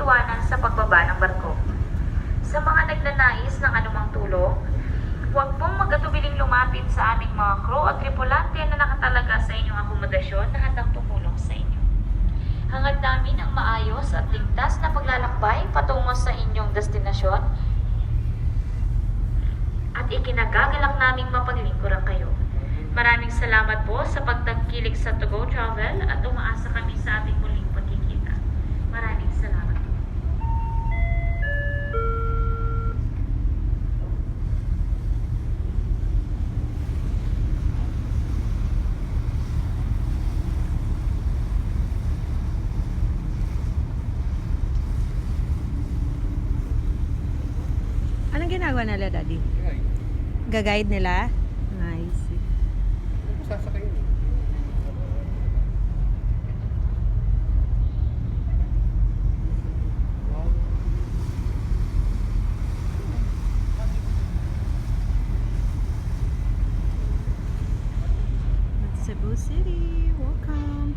iwanan sa pagbaba ng barko. Sa mga nagnanais ng anumang tulong, huwag pong mag-atubiling lumapit sa aming mga crew at tripulante na nakatalaga sa inyong akomodasyon na handang tumulong sa inyo. Hangad namin ang maayos at ligtas na paglalakbay patungo sa inyong destinasyon at ikinagagalak naming mapaglingkuran kayo. Maraming salamat po sa pagtangkilik sa To Go Travel at umaasa kami sa ating muling pagkikita. Maraming salamat. Anong ginagawa nila, Daddy? Ga-guide nila? Nice. Sasakay yun. Cebu City, welcome.